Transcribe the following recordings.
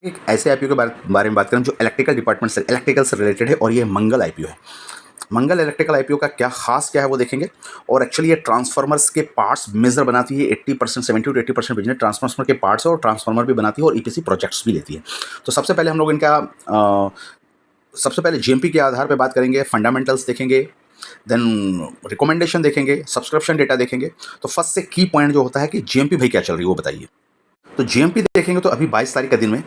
एक ऐसे आईपीओ के बारे में बात करें जो इलेक्ट्रिकल से रिलेटेड है और ये मंगल आईपीओ है। मंगल इलेक्ट्रिकल आईपीओ का क्या है वो देखेंगे। और एक्चुअली ये ट्रांसफार्मर्स के पार्ट्स मेजर बनाती है। 80% 70 to 80% बिजनेस ट्रांसफार्मर के पार्ट्स है और ट्रांसफार्मर भी बनाती है और ईपीसी प्रोजेक्ट्स भी लेती है। तो सबसे पहले जीएमपी के आधार पर बात करेंगे, फंडामेंटल्स देखेंगे, देन रिकमेंडेशन देखेंगे, सब्सक्रिप्शन डेटा देखेंगे। तो फर्स्ट से की पॉइंट जो होता है कि जीएमपी भाई क्या चल रही है वो बताइए। तो जीएमपी देखेंगे तो अभी 22 तारीख के दिन में,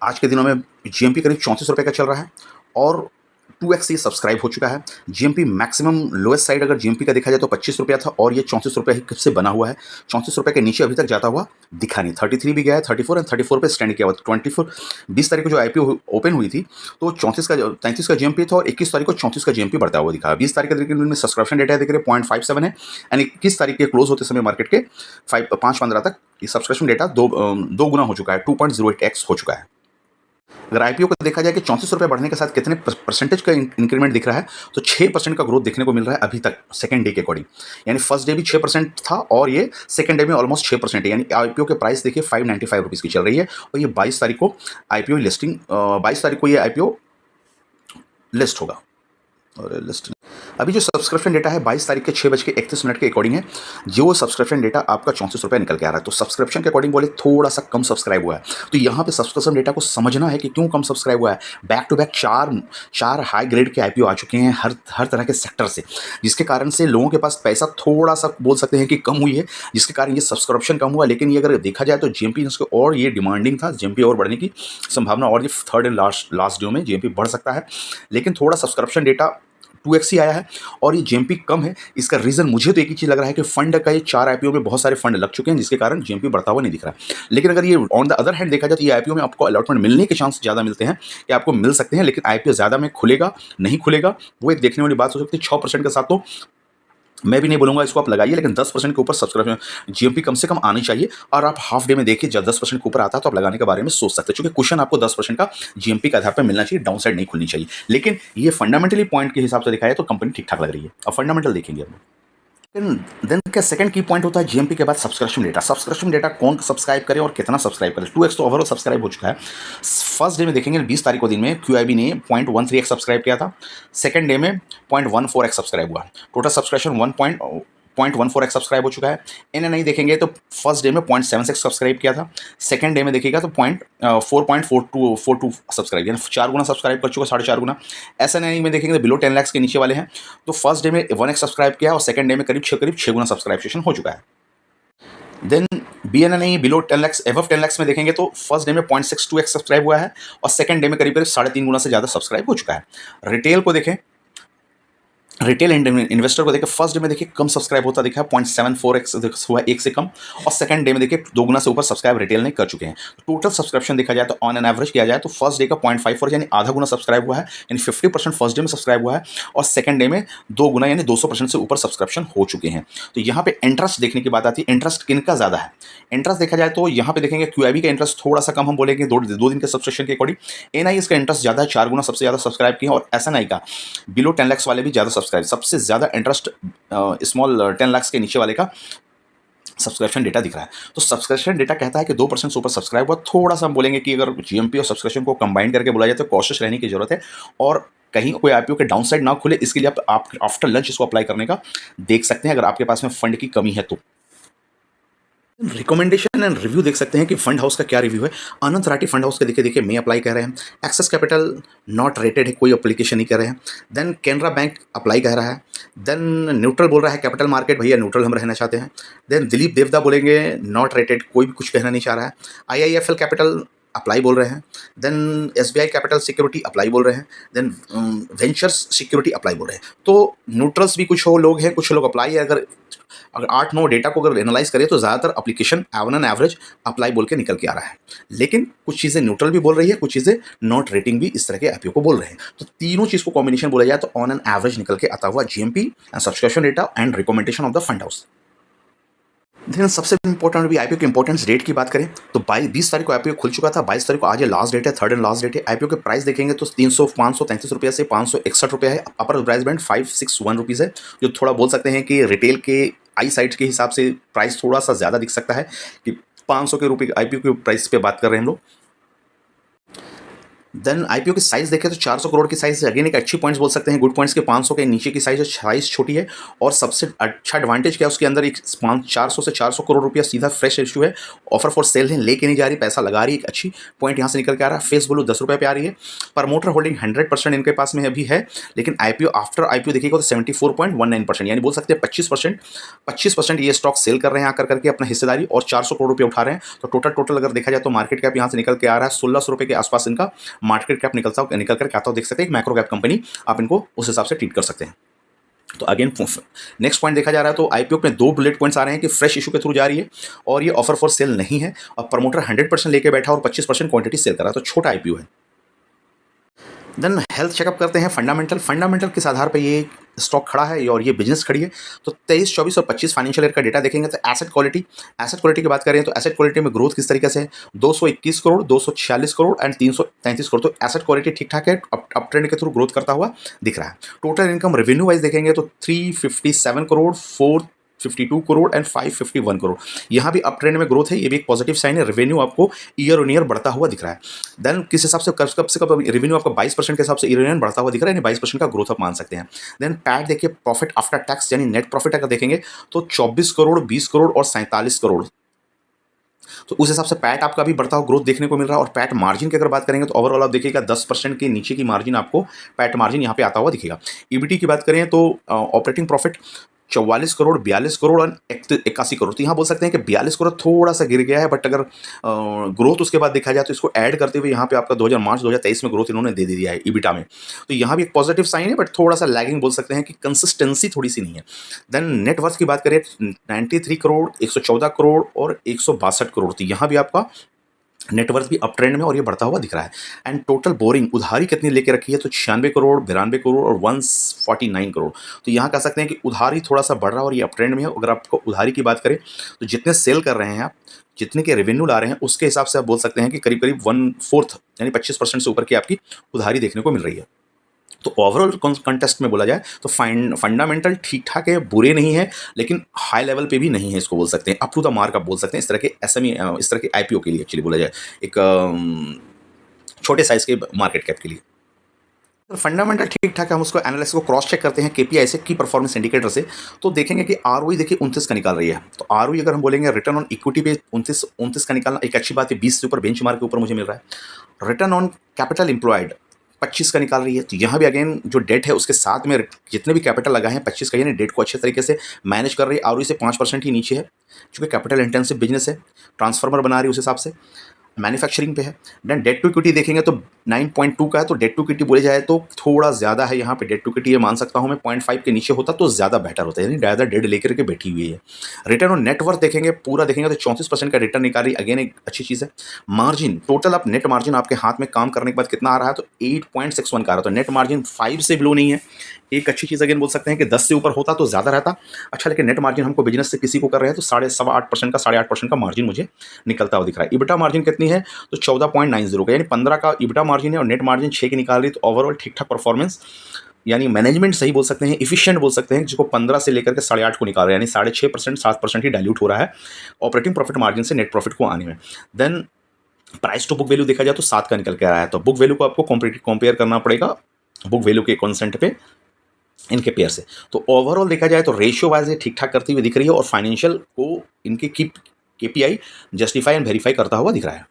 आज के दिनों में जीएमपी करीब 34 रुपये का चल रहा है और 2x ये सब्सक्राइब हो चुका है। जीएमपी मैक्सिमम लोएस्ट साइड अगर जीएमपी का देखा जाए तो 25 रुपया था और ये 34 रुपये ही कब से बना हुआ है। 34 रुपये के नीचे अभी तक जाता हुआ दिखा नहीं। 33 भी गया है, 34 एंड 34 पे स्टैंड किया हुआ। 20 तारीख को जो आईपीओ ओपन हुई थी तो 33 का जीएमपी था और 21 तारीख को 34 का जीएमपी बढ़ता हुआ दिखा। 20 तारीख के दिन में सब्सक्रिप्शन डेटा देख रहे 0.57 है एंड 21 तारीख के क्लोज होते समय मार्केट के 5-15 तक ये सब्सक्रिप्शन डेटा दो गुना हो चुका है, 2.08x हो चुका है। अगर आईपीओ को देखा जाए कि 34 रुपये बढ़ने के साथ कितने परसेंटेज का इंक्रीमेंट दिख रहा है तो 6% का ग्रोथ देखने को मिल रहा है अभी तक सेकंड डे के अकॉर्डिंग। यानी फर्स्ट डे भी 6% था और ये सेकंड डे में ऑलमोस्ट 6% है। यानी आईपीओ के प्राइस देखिए 595 रुपीज़ की चल रही है और ये 22 तारीख को आईपीओ लिस्टिंग 22 तारीख को ये आईपीओ लिस्ट होगा। और लिस्ट अभी जो सब्सक्रिप्शन डेटा है 22 तारीख के 6:31 के अकॉर्डिंग है। जो सब्सक्रिप्शन डेटा आपका 34 रुपये निकल के आ रहा है। तो सब्सक्रिप्शन के अकॉर्डिंग बोले थोड़ा सा कम सब्सक्राइब हुआ है। तो यहाँ पे सब्सक्रिप्शन डेटा को समझना है कि क्यों कम सब्सक्राइब हुआ है। बैक टू बैक चार हाई ग्रेड के आईपीओ आ चुके हैं हर तरह के सेक्टर से, जिसके कारण से लोगों के पास पैसा थोड़ा सा बोल सकते हैं कि कम हुई है, जिसके कारण ये सब्सक्रिप्शन कम हुआ। लेकिन ये अगर देखा जाए तो जीएमपी और ये डिमांडिंग था, जीएमपी और बढ़ने की संभावना और ये थर्ड एंड लास्ट डे में जीएमपी बढ़ सकता है। लेकिन थोड़ा सब्सक्रिप्शन डेटा 2x ही आया है और ये जीएमपी कम है। इसका रीज़न मुझे तो एक ही चीज़ लग रहा है कि फंड का ये 4 आईपीओ में बहुत सारे फंड लग चुके हैं, जिसके कारण जीएमपी बढ़ता हुआ नहीं दिख रहा है। लेकिन अगर ये ऑन द अदर हैंड देखा जाए तो ये आईपीओ में आपको अलॉटमेंट मिलने के चांस ज़्यादा मिलते हैं कि आपको मिल सकते हैं। लेकिन आईपीओ ज़्यादा में खुलेगा नहीं खुलेगा वो एक देखने वाली बात हो सकती है। 6% के साथ तो मैं भी नहीं बोलूँगा इसको आप लगाइए, लेकिन 10% के ऊपर सब्सक्रिप्शन जीएमपी कम से कम आनी चाहिए। और आप हाफ डे में देखिए जब 10% के ऊपर आता है तो आप लगाने के बारे में सोच सकते हैं, क्योंकि क्वेश्चन आपको 10% का जीएमपी के आधार पर मिलना चाहिए, डाउन साइड नहीं खुलनी चाहिए। लेकिन ये फंडामेंटली पॉइंट के हिसाब से दिखाया तो कंपनी ठीक ठाक लग रही है। अब फंडामेंटल देखेंगे हम। देन क्या सेकंड की पॉइंट होता है जीएमपी के बाद सब्सक्रिप्शन डेटा कौन सब्सक्राइब करे और कितना सब्सक्राइब करे। 2x तो ओवरऑल सब्सक्राइब हो चुका है। फर्स्ट डे में देखेंगे 20 तारीख को दिन में क्यूआईबी ने 0.13x सब्सक्राइब किया था। सेकंड डे में 0.14x सब्सक्राइब हुआ। टोटल सब्सक्रिप्शन 0.14x सब्सक्राइब हो चुका है। एनएनआई देखेंगे तो फर्स्ट डे में 0.76 सब्सक्राइब किया था। सेकंड डे में देखिएगा तो 4.42 सब्सक्राइब, यानी 4 गुना सब्सक्राइब कर चुका, 4.5 गुना। एसएनआई में देखेंगे तो बिलो 10 लाख के नीचे वाले हैं तो फर्स्ट डे में 1x सब्सक्राइब किया और सेकंड डे में करीब 6 गुना सब्सक्राइब हो चुका है। देन बीएनएनआई बिलो 10 लाख एबव 10 लाख में देखेंगे तो फर्स्ट डे में 0.62x सब्सक्राइब हुआ है और सेकंड डे में करीब 3.5 गुना से ज़्यादा सब्सक्राइब हो चुका है। रिटेल को देखें, रिटेल इन्वेस्टर को देखिए फर्स्ट डे में देखिए कम सब्सक्राइब होता दिखा 0.74x हुआ, एक से कम। और सेकंड डे में देखिए 2 गुना से ऊपर सब्सक्राइब रिटेल ने कर चुके हैं। टोटल सब्सक्रिप्शन देखा जाए तो ऑन एन एवरेज किया जाए तो फर्स्ट डे का 0.54 यानी आधा गुना सब्सक्राइब हुआ है, यानी 50% फर्स्ट डे में सब्सक्राइब हुआ है और सेकंड डे में 2 गुना यानी 200% से ऊपर सब्सक्रिप्शन हो चुके हैं। तो यहाँ पे इंटरेस्ट देखने की बात आती है, इंटरेस्ट किनका ज़्यादा है। इंटरेस्ट देखा जाए तो यहाँ पे देखेंगे क्यूआईबी का इंटरेस्ट थोड़ा सा कम, हम बोलेंगे 2 दिन के सब्सक्रिप्शन के अकॉर्डिंग। एनआई इसका इंटरेस्ट ज़्यादा है, 4 गुना सबसे ज़्यादा सब्सक्राइब किया और एसएनआई का बिलो 10 लाख वाले भी ज़्यादा सब्सक्राइब, सबसे ज़्यादा इंटरेस्ट स्मॉल 10 लाख के नीचे वाले का सब्सक्रिप्शन डेटा दिख रहा है। तो सब्सक्रिप्शन डेटा कहता है कि 2% से ऊपर सब्सक्राइब हुआ। थोड़ा सा हम बोलेंगे कि अगर जीएमपी और सब्सक्रिप्शन को कंबाइन करके बोला जाए तो कॉशियस रहने की जरूरत है और कहीं कोई आईपीओ के डाउन साइड ना खुले, इसके लिए आप आफ्टर लंच इसको अप्लाई करने का देख सकते हैं अगर आपके पास में फंड की कमी है तो। रिकमेंडेशन एंड रिव्यू देख सकते हैं कि फंड हाउस का क्या रिव्यू है। अनंत राठी फंड हाउस के देखिए मैं अप्लाई कर रहे हैं। एक्सेस कैपिटल नॉट रेटेड है, कोई अप्लीकेशन नहीं कर रहे हैं। देन कैनरा बैंक अप्लाई कह रहा है। देन न्यूट्रल बोल रहा है, कैपिटल मार्केट भैया न्यूट्रल हम रहना चाहते हैं। देन दिलीप देवदा बोलेंगे नॉट रेटेड, कोई भी कुछ कहना नहीं चाह रहा है। आईआईएफएल कैपिटल अप्लाई बोल रहे हैं। Then SBI capital security apply बोल रहे हैं। देन वेंचर्स सिक्योरिटी अप्लाई बोल रहे हैं। तो न्यूट्रल्स भी कुछ लोग हैं, कुछ लोग अप्लाई है। अगर 8-9 डेटा को अगर एनालाइज करें तो ज़्यादातर application on an average apply बोल के निकल के आ रहा है। लेकिन कुछ चीज़ें न्यूट्रल भी बोल रही है, कुछ चीज़ें नॉट रेटिंग भी इस तरह के आईपीओ को बोल रहे हैं। तो तीनों चीज़ को कॉम्बिनेशन बोला जाए तो ऑन एन एवरेज निकल के आता हुआ GMP and subscription data and recommendation of the fund house. लेकिन सबसे इंपॉर्टेंट भी आईपीओ के इंपॉर्टेंस डेट की बात करें तो 20 तारीख को आईपीओ खुल चुका था। 22 तारीख को आज ये लास्ट डेट है, थर्ड एंड लास्ट डेट है। आईपीओ के प्राइस देखेंगे तो 533 रुपये से 561 रुपये है। अपर प्राइस बैंड 561 रुपीज़ है, जो थोड़ा बोल सकते हैं कि रिटेल के आई साइट के हिसाब से प्राइस थोड़ा सा ज़्यादा दिख सकता है कि 500 के रुपये आईपीओ के प्राइस पे बात कर रहे हैं हम लोग। देन आईपीओ की साइज़ देखें तो 400 करोड़ की साइज़ अगेन एक अच्छी पॉइंट्स बोल सकते हैं, गुड पॉइंट्स के 500 के नीचे की साइज़ छोटी है। और सबसे अच्छा एडवांटेज क्या है उसके अंदर, एक 400 से 400 करोड़ रुपया सीधा फ्रेश इशू है, ऑफर फॉर सेल है, लेके नहीं जा रही, पैसा लगा रही है, एक अच्छी पॉइंट यहाँ से निकल के आ रहा है। फेस वैल्यू 10 रुपये पे आ रही है। प्रमोटर होल्डिंग 100% इनके पास में अभी है, लेकिन आईपीओ आफ्टर आईपीओ देखिएगा तो 74.19%, यानी बोल सकते हैं 25% ये स्टॉक सेल कर रहे हैं आकर करके अपना हिस्सेदारी, और 400 करोड़ रुपये उठा रहे हैं। तो टोटल अगर देखा जाए तो मार्केट कैप यहाँ से निकल के आ रहा है 1600 रुपये के आसपास इनका मार्केट कैप निकल कर आता हो, देख सकते हैं एक मैक्रो कैप कंपनी, आप इनको उस हिसाब से ट्रीट कर सकते हैं। तो अगेन नेक्स्ट पॉइंट देखा जा रहा है तो आईपीओ में 2 बुलेट पॉइंट्स आ रहे हैं कि फ्रेश इशू के थ्रू जा रही है और ये ऑफर फॉर सेल नहीं है, और प्रमोटर 100% लेके बैठा और 25% क्वांटिटी सेल कर रहा है, तो छोटा आईपीओ है। देन हेल्थ चेकअप करते हैं, फंडामेंटल किस आधार पे ये स्टॉक खड़ा है और ये बिजनेस खड़ी है। तो 23, 24 और 25 फाइनेंशियल ईयर का डेटा देखेंगे तो एसेट क्वालिटी की बात करें तो एसेट क्वालिटी में ग्रोथ किस तरीके से है, 221 करोड़, 246 करोड़ एंड 333 करोड़, तो एसेट क्वालिटी ठीक ठाक है, अप ट्रेंड के थ्रू ग्रोथ करता हुआ दिख रहा है। टोटल इनकम रेवेन्यू वाइज देखेंगे तो 357 करोड़, 452 करोड़ एंड 551 करोड़, यहाँ भी अप ट्रेंड में ग्रोथ है, ये भी एक पॉजिटिव साइन है। रेवेन्यू आपको ईयर ऑन ईयर बढ़ता हुआ दिख रहा है। देन किस हिसाब से कब रेवेन्यू आपका 22% के हिसाब से ईयर ऑन ईयर बढ़ता हुआ दिख रहा है, यानी 22% का ग्रोथ आप मान सकते हैं। देन पैट देखिए, प्रॉफिट आफ्टर टैक्स यानी नेट प्रॉफिट अगर देखेंगे तो 24 करोड़, 20 करोड़ और 47 करोड़, तो उस हिसाब से पैट आपका भी बढ़ता हुआ ग्रोथ देखने को मिल रहा है। और पैट मार्जिन की अगर बात करेंगे तो ओवरऑल आप देखिएगा 10% के नीचे की मार्जिन आपको पैट मार्जिन यहाँ पे आता हुआ दिखेगा। ईबीटी की बात करें तो ऑपरेटिंग प्रॉफिट 44 करोड़, 42 करोड़ और 81 करोड़, तो यहाँ बोल सकते हैं कि 42 करोड़ थोड़ा सा गिर गया है, बट अगर ग्रोथ उसके बाद देखा जाए तो इसको ऐड करते हुए यहाँ पे आपका मार्च 2023 में ग्रोथ इन्होंने दे दिया है ईबिटा में, तो यहाँ भी एक पॉजिटिव साइन है, बट थोड़ा सा लैगिंग बोल सकते हैं कि कंसिस्टेंसी थोड़ी सी नहीं है। देन नेटवर्थ की बात करें 93 करोड़, 114 करोड़ और 162 करोड़, तो यहाँ भी आपका नेटवर्थ भी अप ट्रेंड में और ये बढ़ता हुआ दिख रहा है। एंड टोटल बोरिंग उधारी कितनी लेके रखी है तो 96 करोड़, 92 करोड़ और 149 करोड़, तो यहाँ कह सकते हैं कि उधारी थोड़ा सा बढ़ रहा है और ये अप ट्रेंड में है। अगर आपको उधारी की बात करें तो जितने सेल कर रहे हैं आप, जितने के रेवेन्यू ला रहे हैं, उसके हिसाब से आप बोल सकते हैं कि करीब करीब 1/4 यानी 25% से ऊपर की आपकी उधारी देखने को मिल रही है। तो ओवरऑल कंटेस्ट में बोला जाए तो फंडामेंटल ठीक ठाक है, बुरे नहीं है, लेकिन हाई लेवल पे भी नहीं है, इसको बोल सकते हैं अप टू द मार्क आप बोल सकते हैं। इस तरह के एसएमई, इस तरह के आईपीओ के लिए एक्चुअली बोला जाए, एक छोटे साइज के मार्केट कैप के लिए। तो फंडामेंटल ठीक ठाक है, हम उसको एनालिसिस को क्रॉस चेक करते हैं केपीआई से, की परफॉर्मेंस इंडिकेटर से, तो देखेंगे कि आरओई देखिए 29 का निकाल रही है। तो आरओई अगर हम बोलेंगे रिटर्न ऑन इक्विटी पे 29 का निकालना एक अच्छी बात है, 20 से ऊपर बेंचमार्क के ऊपर मुझे मिल रहा है। रिटर्न ऑन कैपिटल एम्प्लॉयड 25 का निकाल रही है, तो यहाँ भी अगेन जो डेट है उसके साथ में जितने भी कैपिटल लगाए हैं 25 का, यानी डेट को अच्छे तरीके से मैनेज कर रही है। आरओई से 5% ही नीचे है, चूँकि कैपिटल इंटेंसिव बिजनेस है, ट्रांसफार्मर बना रही है उस हिसाब से, मैन्युफैक्चरिंग पे है। देन डेट टू इक्विटी देखेंगे तो 9.2 का है, तो डेट टू इक्विटी बोले जाए तो थोड़ा ज़्यादा है यहाँ पे। डेट टू इक्विटी ये मान सकता हूँ मैं 0.5 के नीचे होता तो ज़्यादा बेटर होता है, यानी ज़्यादा डेट लेकर के बैठी हुई है। रिटर्न ऑन नेटवर्थ देखेंगे, पूरा देखेंगे तो 34% का रिटर्न निकाल रही, अगेन एक अच्छी चीज़ है। मार्जिन टोटल आप नेट मार्जिन आपके हाथ में काम करने के बाद कितना आ रहा है तो 8.61 का आ रहा है, तो नेट मार्जिन 5 से बिलो नहीं है, एक अच्छी चीज़। अगेन बोल सकते हैं कि 10 से ऊपर होता तो ज़्यादा रहता अच्छा, लेकिन नेट मार्जिन हमको बिजनेस से किसी को कर रहे हैं तो 8.5% का मार्जिन मुझे निकलता हुआ दिख रहा है। इबिटा मार्जिन कितनी है तो 14.90 का, यानी 15 का इबिटा मार्जिन है और नेट मार्जिन 6 की निकाल रही, तो ओवरऑल ठीक ठाक परफॉर्मेंस, यानी मैनेजमेंट सही बोल सकते हैं, इफिशिएंट बोल सकते हैं, जिसको 15 से लेकर के 8.5 को निकाल रहे हैं, यानी 6.5%, 7% ही डाइल्यूट हो रहा है ऑपरेटिंग प्रॉफिट मार्जिन से नेट प्रॉफिट को आने में। Then price to book value देखा जाए तो 7 का निकल के आ रहा है, तो बुक वैल्यू को आपको कंपेयर करना पड़ेगा बुक वैल्यू के कॉन्सेंट पे इनके पेयर से। तो ओवरऑल देखा जाए तो रेशियो वाइज ठीक ठाक करती हुई दिख रही है और फाइनेंशियल को इनके केपीआई जस्टिफाई एंड वेरीफाई करता हुआ दिख रहा है।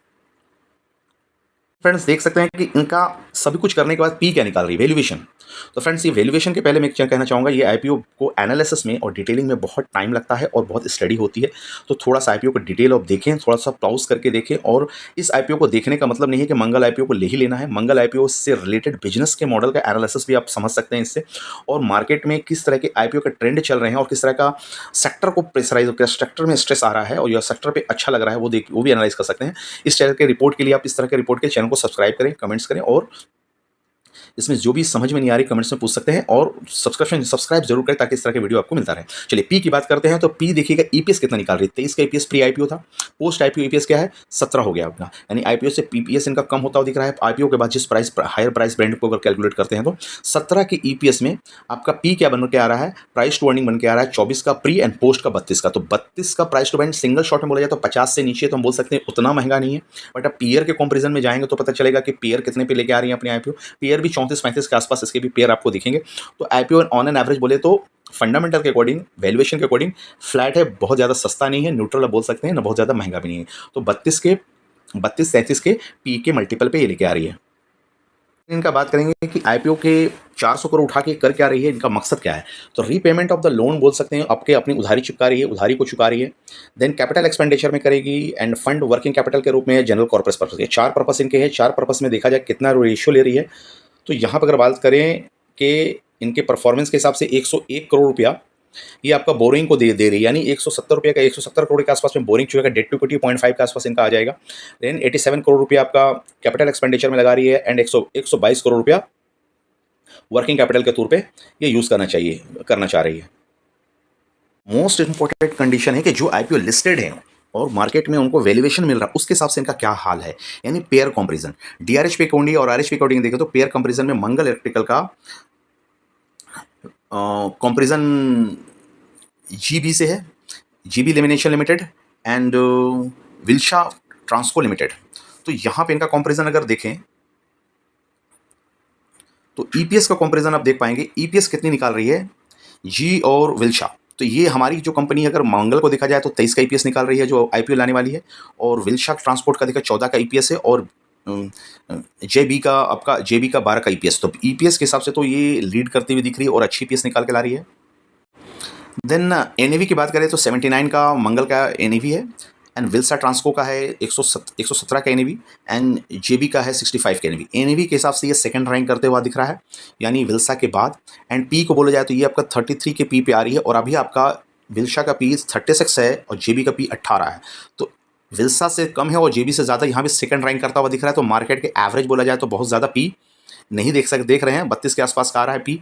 फ्रेंड्स देख सकते हैं कि इनका सभी कुछ करने के बाद पी क्या निकाल रही है, वैल्यूएशन। तो फ्रेंड्स ये वैल्यूएशन के पहले मैं क्या कहना चाहूँगा, ये आईपीओ को एनालिसिस में और डिटेलिंग में बहुत टाइम लगता है और बहुत स्टडी होती है, तो थोड़ा सा आईपीओ को डिटेल आप देखें, थोड़ा सा पॉज करके देखें। और इस आईपीओ को देखने का मतलब नहीं है कि मंगल आईपीओ को ले ही लेना है, मंगल आईपीओ से रिलेटेड बिजनेस के मॉडल का एनालिसिस भी आप समझ सकते हैं इससे, और मार्केट में किस तरह के आईपीओ के ट्रेंड चल रहे हैं और किस तरह का सेक्टर को प्रेशराइज, सेक्टर में स्ट्रेस आ रहा है और यह सेक्टर पर अच्छा लग रहा है, वो भी एनालाइज कर सकते हैं। इस तरह के रिपोर्ट के लिए आप इस तरह के रिपोर्ट के चैनल को सब्सक्राइब करें, कमेंट्स करें और इसमें जो भी समझ में नहीं आ रही कमेंट्स में पूछ सकते हैं, और सब्सक्राइब जरूर करें ताकि इस तरह के वीडियो आपको मिलता रहे। चलिए पी की बात करते हैं, तो पी देखिएगा ईपीएस कितना निकाल रही है। 23 का ईपीएस प्री आईपीओ था, पोस्ट आईपीओ ईपीएस क्या है 17 हो गया अपना, यानी आईपीओ से पीपीएस इनका कम होता हुआ दिख रहा है। आईपीओ के बाद जिस प्राइस हायर प्राइस ब्रांड को अगर कैलकुलेट करते हैं तो 17 के ईपीएस में आपका पी क्या बन के आ रहा है, प्राइस टू अर्निंग बन के आ रहा है 24 का प्री एंड पोस्ट का 32 का। तो 32 का price to earning single shot में बोला जाए तो 50 से नीचे, तो हम बोल सकते हैं उतना महंगा नहीं है। बट अब पीयर के कंपैरिजन में जाएंगे तो पता चलेगा कि पीयर कितने पे लेके आ रही है अपने आईपीओ। पीयर भी 34-35 के आसपास इसके भी पेयर आपको दिखेंगे। तो आईपीओ ऑन एन एवरेज बोले तो फंडामेंटल के अकॉर्डिंग, वैल्यूएशन के अकॉर्डिंग फ्लैट है, बहुत ज़्यादा सस्ता नहीं है, न्यूट्रल बोल सकते हैं ना, बहुत ज़्यादा महंगा भी नहीं है। तो 32-33 के पी के मल्टीपल पे ये लेके आ रही है। इनका बात करेंगे कि आईपीओ के 400 करोड़ उठा के कर क्या रही है, इनका मकसद क्या है। तो रीपेमेंट ऑफ द लोन बोल सकते हैं, आपके अपनी उधारी चुका रही है, उधारी को चुका रही है। देन कैपिटल एक्सपेंडिचर में करेगी, एंड फंड वर्किंग कैपिटल के रूप में, जनरल कॉर्पोरेट पर्पस। ये 4 पर्पस इनके हैं। 4 पर्पस में देखा जाए कितना रेशियो ले रही है, तो यहाँ पर अगर बात करें कि इनके परफॉर्मेंस के हिसाब से 101 करोड़ रुपया ये आपका बोरिंग को दे रही है, यानी 170 रुपये का 170 करोड़ के आसपास में बोरिंग चुकेगा। डेट टू इक्विटी 0.5 के आसपास इनका आ जाएगा। देन 87 करोड़ रुपया आपका कैपिटल एक्सपेंडिचर में लगा रही है, एंड 122 करोड़ रुपया वर्किंग कैपिटल के तौर पे ये यूज़ करना चाह रही है। मोस्ट इंपॉर्टेंट कंडीशन है कि जो आईपीओ लिस्टेड है और मार्केट में उनको वैल्यूएशन मिल रहा है, उसके हिसाब से इनका क्या हाल है, यानी पेयर कंपैरिजन। डीआरएचपी अकॉर्डिंग और आरएचपी अकॉर्डिंग देखें तो पेयर कंपैरिजन में मंगल इलेक्ट्रिकल का कंपैरिजन जीबी से है, GB lamination limited and Vilas Transcore limited. तो यहाँ पे इनका कंपैरिजन अगर देखें तो ईपीएस का कंपैरिजन आप देख पाएंगे, ईपीएस कितनी निकाल रही है जी और विल्शा। तो ये हमारी जो कंपनी अगर मंगल को देखा जाए तो 23 का ईपीएस निकाल रही है जो आईपीओ लाने वाली है, और विल्शा ट्रांसपोर्ट का देखा 14 का ईपीएस है, और जेबी का 12 का ईपीएस। तो ईपीएस के हिसाब से तो ये लीड करती हुई दिख रही है और अच्छी ईपीएस निकाल के ला रही है। देन एनएवी की बात करें तो 79 का मंगल का एनएवी है, एंड विल्सा ट्रांसको का है 117 का एनएवी, एंड जेबी का है 65 का एनएवी। एनएवी के हिसाब से ये सेकंड रैंक करते हुआ दिख रहा है, यानी विल्सा के बाद। एंड पी को बोला जाए तो ये आपका 33 के पी पे आ रही है, और अभी आपका विल्सा का पी 36 है और जेबी का पी 18 है। तो विल्सा से कम है और जेबी से ज़्यादा यहाँ पे सेकंड रैंक करता हुआ दिख रहा है। तो मार्केट के एवरेज बोला जाए तो बहुत ज़्यादा पी नहीं देख रहे हैं, 32 के आसपास का आ रहा है पी।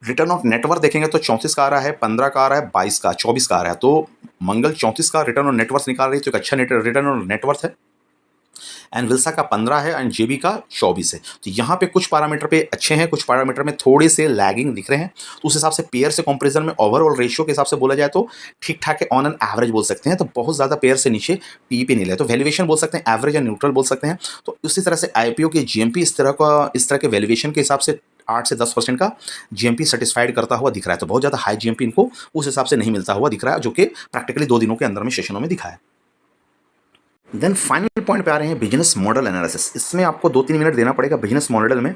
रिटर्न ऑफ नेटवर्थ देखेंगे तो 34 का आ रहा है, 15 का आ रहा है, 22 का, 24 का आ रहा है। तो मंगल 34 का रिटर्न ऑन नेटवर्थ निकाल रही है, तो एक अच्छा रिटर्न ऑन नेटवर्थ है। एंड विल्सा का 15 है एंड जेबी का 24 है। तो यहाँ पे कुछ पैरामीटर पे अच्छे हैं, कुछ पैरामीटर में थोड़े से लैगिंग दिख रहे हैं। तो उस हिसाब से पेयर से कंपैरिजन में ओवरऑल रेशियो के हिसाब से बोला जाए तो ठीक ठाक है, ऑन एन एवरेज बोल सकते हैं। तो बहुत ज़्यादा पेयर से नीचे पी पे नहीं ले, तो वैल्यूएशन बोल सकते हैं एवरेज या न्यूट्रल बोल सकते हैं। तो उसी तरह से आईपीओ के जीएमपी इस तरह के वैल्यूएशन के हिसाब से 8 से 10% का जीएमपी सेटिस्फाइड करता हुआ दिख रहा है। तो बहुत ज़्यादा हाई जीएमपी इनको उस हिसाब से नहीं मिलता हुआ दिख रहा है, जो कि प्रैक्टिकली 2 दिनों के अंदर में सेशनों में दिखा है। देन फाइनल पॉइंट पे आ रहे हैं बिजनेस मॉडल एनालिसिस। इसमें आपको 2-3 मिनट देना पड़ेगा बिजनेस मॉडल में।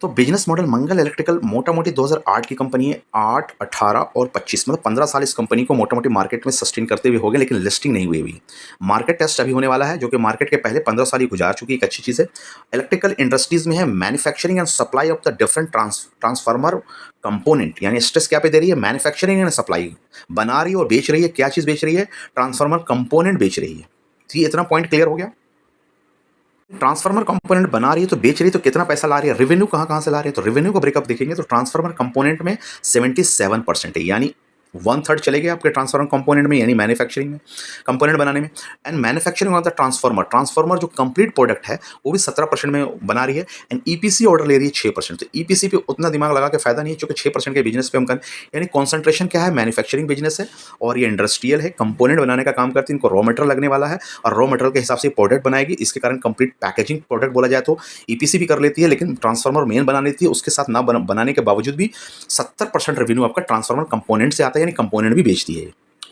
तो बिजनेस मॉडल मंगल इलेक्ट्रिकल मोटा मोटी 2008 की कंपनी है, 8, 18 और 25 मतलब 15 साल इस कंपनी को मोटा मोटी मार्केट में सस्टेन करते हुए हो गए, लेकिन लिस्टिंग नहीं हुई अभी। मार्केट टेस्ट अभी होने वाला है, जो कि मार्केट के पहले 15 साल ही गुजार चुकी है, एक अच्छी चीज़ है। इलेक्ट्रिकल इंडस्ट्रीज में है manufacturing and supply of the different transformer component, यानी स्ट्रेस क्या पे दे रही है, मैन्युफैक्चरिंग एंड सप्लाई, बना रही है और बेच रही है। क्या चीज़ बेच रही है, ट्रांसफार्मर कंपोनेंट बेच रही है। तो इतना पॉइंट क्लियर हो गया। ट्रांसफार्मर कंपोनेंट बना रही है तो बेच रही है, तो कितना पैसा ला रही है, रेवेन्यू कहाँ से ला रही है। तो रेवेन्यू का ब्रेकअप देखेंगे तो ट्रांसफार्मर कंपोनेंट में 77% है, यानी 1/3 चले गए आपके ट्रांसफार्मर कंपोनेंट में, यानी मैन्युफैक्चरिंग में, कंपोनेंट बनाने में। And manufacturing of the transformer जो कंप्लीट प्रोडक्ट है वो भी 17% में बना रही है। एंड ईपीसी ऑर्डर ले रही है 6%। तो ईपीसी पे उतना दिमाग लगा के फायदा नहीं है, क्योंकि 6% के बिजनेस पे हम करें, यानी कॉन्सेंट्रेशन क्या है, मैन्युफैक्चरिंग बिजनेस है और ये इंडस्ट्रियल है, कंपोनेंट बनाने का काम करती है। इनको रॉ मटेरियल लगने वाला है और रॉ मटेरियल के हिसाब से प्रोडक्ट बनाएगी, इसके कारण कंप्लीट पैकेजिंग प्रोडक्ट बोला जाए तो ईपीसी भी कर लेती है, लेकिन ट्रांसफार्मर मेन बना लेती है। उसके साथ ना बनाने के बावजूद भी 70% रेवेन्यू आपका ट्रांसफार्मर कंपोनेंट से आता है, यानी कंपोनेंट भी बेचती है।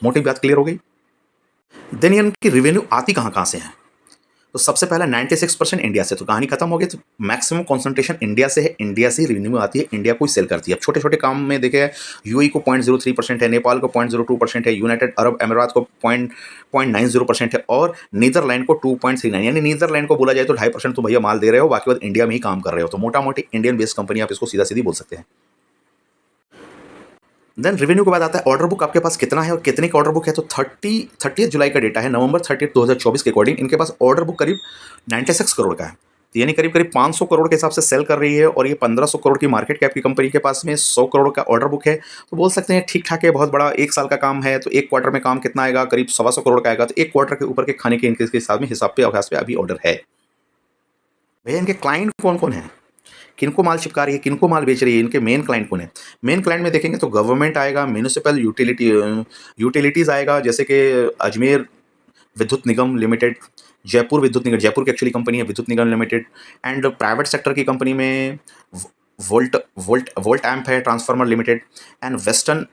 मोटी बात क्लियर हो गई। देन इनकी रेवेन्यू आती कहां से है, तो सबसे पहला 96% इंडिया से। तो कहानी खत्म हो गई। तो मैक्सिमम कंसंट्रेशन इंडिया से है, इंडिया से रेवेन्यू आती है, इंडिया को ही सेल करती है। अब छोटे छोटे काम में देखे, यूएई को 0.03% है, नेपाल को 0.02% है, यूनाइटेड अरब अमीरात को 0.90% है, और नीदरलैंड को 2.39, यानी नीदरलैंड को बोला जाए तो 2.5% तो भैया माल दे रहे हो, बाकी बात इंडिया में ही काम कर रहे हो। तो मोटा मोटी इंडियन बेस्ड कंपनी आप इसको सीधा सीधी बोल सकते हैं। देन रेवेन्यू के बाद आता है ऑर्डर बुक आपके पास कितना है और कितने का ऑर्डर बुक है। तो 30 जुलाई का डेटा है, नवंबर 30, 2024 के अकॉर्डिंग इनके पास ऑर्डर बुक करीब 96 करोड़ का है। तो यानी करीब-करीब 500 करोड़ के हिसाब से सेल कर रही है और ये 1500 करोड़ की मार्केट कैप की कंपनी के पास में 100 करोड़ का ऑर्डर बुक है। तो बोल सकते हैं ठीक-ठाक है, बहुत बड़ा 1 साल का काम है, तो 1 क्वार्टर में काम कितना आएगा? करीब सवा सौ करोड़ का आएगा। तो 1 क्वार्टर के ऊपर के खाने के इनके हिसाब पे अभ्यास पे अभी ऑर्डर है। भैया इनके क्लाइंट कौन-कौन हैं? किनको माल चिपका रही है, किनको माल बेच रही है, इनके मेन क्लाइंट कौन है? मेन क्लाइंट में देखेंगे तो गवर्नमेंट आएगा, म्युनिसिपल यूटिलिटीज़ आएगा, जैसे कि अजमेर विद्युत निगम लिमिटेड, जयपुर विद्युत निगम, जयपुर की एक्चुअली कंपनी है विद्युत निगम लिमिटेड। एंड प्राइवेट सेक्टर की कंपनी में वोल्ट वोल्ट वोल्ट एम्प है transformer limited, and western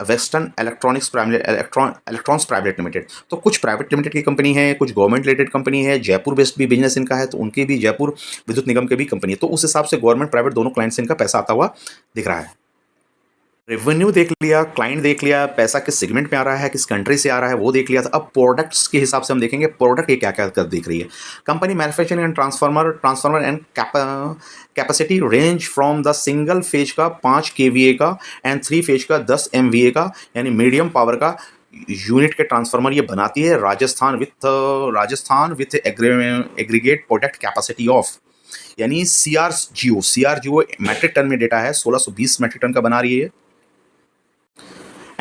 western electrons private limited. तो कुछ प्राइवेट लिमिटेड की कंपनी है, कुछ गवर्नमेंट रिलेटेड कंपनी है, जयपुर बेस्ड भी बिजनेस इनका है, तो उनकी भी जयपुर विद्युत निगम के भी कंपनी है। तो उस हिसाब से गवर्नमेंट प्राइवेट दोनों क्लाइंट से इनका पैसा आता हुआ दिख रहा है। रेवेन्यू देख लिया, क्लाइंट देख लिया, पैसा किस सेगमेंट में आ रहा है, किस कंट्री से आ रहा है वो देख लिया। तो अब प्रोडक्ट्स के हिसाब से हम देखेंगे प्रोडक्ट ये क्या क्या कर दिख रही है। Company manufacturing and transformer and capacity range from the single phase का 5 केवीए का एंड 3 फेज का 10 एमवीए का यानी मीडियम पावर का यूनिट के ट्रांसफार्मर ये बनाती है। Rajasthan with aggregate product capacity of यानी सीआरजीओ मैट्रिक टन में डेटा है, 1620 मैट्रिक टन का बना रही है।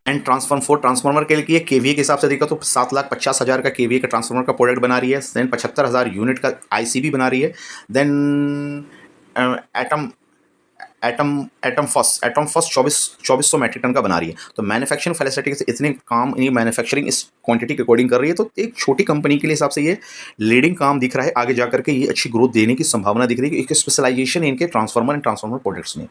एंड ट्रांसफार्मर के लिए केवीए के हिसाब से देखा तो 7,50,000 का केवीए का ट्रांसफार्मर का प्रोडक्ट बना रही है। देन 75,000 यूनिट का आईसीबी बना रही है। Then atom first 2400 metric ton का बना रही है। तो मैन्युफैक्चरिंग फैसिलिटी से इतने काम ये मैन्युफैक्चरिंग इस क्वांटिटी के अकॉर्डिंग कर रही है। तो एक छोटी कंपनी के लिए हिसाब से ये लीडिंग काम दिख रहा है। आगे जाकर के ये अच्छी ग्रोथ देने की संभावना दिख रही है। एक स्पेशलाइजेशन इनके ट्रांसफार्मर प्रोडक्ट्स में।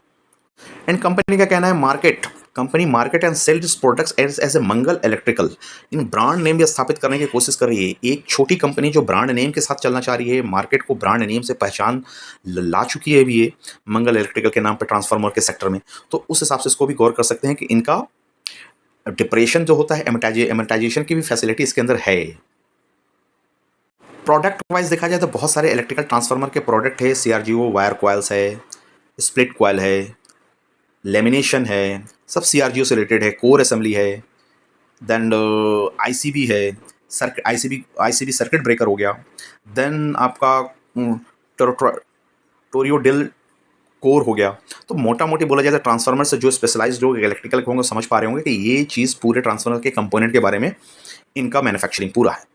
एंड कंपनी का कहना है company market and sell this products as a Mangal electrical in brand name भी स्थापित करने की कोशिश कर रही है। एक छोटी कंपनी जो ब्रांड नेम के साथ चलना चाह रही है, मार्केट को ब्रांड नेम से पहचान ला चुकी है अभी ये मंगल इलेक्ट्रिकल के नाम पर ट्रांसफार्मर के सेक्टर में। तो उस हिसाब से इसको भी गौर कर सकते हैं कि इनका डिप्रेशन जो होता है एमोटाइजेशन की भी फैसिलिटी इसके अंदर है। प्रोडक्ट वाइज देखा जाए तो बहुत सारे इलेक्ट्रिकल ट्रांसफार्मर के प्रोडक्ट है। सीआरजीओ वायर कॉइल्स है, स्प्लिट कॉइल है, लेमिनेशन है, सब सीआरजीओ से रिलेटेड है। कोर असेंबली है, देन आईसीबी है, आईसीबी सर्किट ब्रेकर हो गया। देन आपका टोरियोडिल कोर हो गया। तो मोटा मोटी बोला जाए तो ट्रांसफार्मर से जो स्पेशलाइज्ड लोग इलेक्ट्रिकल होंगे समझ पा रहे होंगे कि ये चीज़ पूरे ट्रांसफार्मर के कंपोनेंट के बारे में इनका मैन्युफैक्चरिंग पूरा है।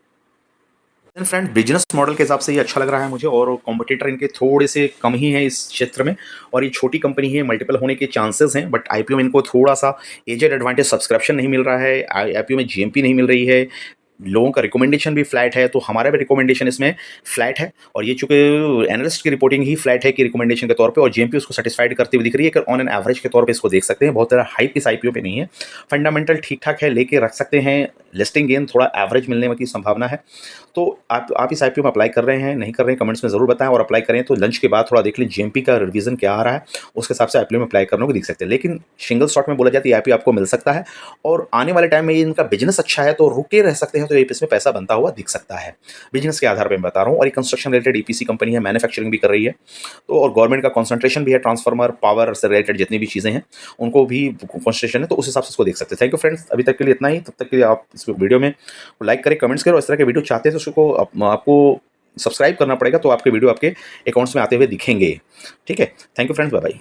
फ्रेंड बिजनेस मॉडल के हिसाब से ये अच्छा लग रहा है मुझे, और कॉम्पिटिटर इनके थोड़े से कम ही हैं इस क्षेत्र में, और ये छोटी कंपनी है, मल्टीपल होने के चांसेस हैं। बट आईपीओ में इनको थोड़ा सा एजेड एडवांटेज सब्सक्रिप्शन नहीं मिल रहा है, आईपीओ में जीएमपी नहीं मिल रही है, लोगों का रिकमेंडेशन भी फ्लैट है। तो हमारा भी रिकमेंडेशन इसमें फ्लैट है, और ये चूंकि एनालिस्ट की रिपोर्टिंग ही फ्लैट है कि रिकमेंडेशन के तौर पे, और जीएमपी उसको सेटिस्फाइड करती हुई दिख रही है। ऑन एन एवरेज के तौर पे इसको देख सकते हैं, बहुत ज़्यादा हाइप इस आईपीओ पे नहीं है, फंडामेंटल ठीक ठाक है, लेके रख सकते हैं। लिस्टिंग गेन थोड़ा एवरेज मिलने की संभावना है। तो आप इस आईपीओ में अप्लाई कर रहे हैं नहीं कर रहे हैं, कमेंट्स में जरूर बताएं, और अप्लाई करें तो लंच के बाद थोड़ा देख लें जीएमपी का रिवीजन क्या आ रहा है, उसके हिसाब से आईपीओ में अप्लाई करने को दिख सकते हैं। लेकिन सिंगल शॉट में बोला जाए तो आईपीओ आपको मिल सकता है, और आने वाले टाइम में इनका बिजनेस अच्छा है तो रुके रह सकते हैं, तो इसमें पैसा बनता हुआ दिख सकता है बिजनेस के आधार पर मैं बता रहा हूँ। और ये कंस्ट्रक्शन रिलेटेड ईपीसी कंपनी है, मैन्युफैक्चरिंग भी कर रही है, तो और गवर्नमेंट का कॉन्सेंट्रेशन भी है, ट्रांसफार्मर पावर से रिलेटेड जितनी भी चीज़ें हैं उनको भी कॉन्सेंट्रेशन है, तो उस हिसाब से इसको देख सकते हैं। थैंक यू फ्रेंड्स, अभी तक के लिए इतना ही। तब तक के लिए आप इस वीडियो में लाइक करें, कमेंट्स करें, और इस तरह के वीडियो चाहते हैं तो उसको आपको सब्सक्राइब करना पड़ेगा, तो आपके वीडियो आपके अकाउंट्स में आते हुए दिखेंगे। ठीक है, thank you friends, bye bye.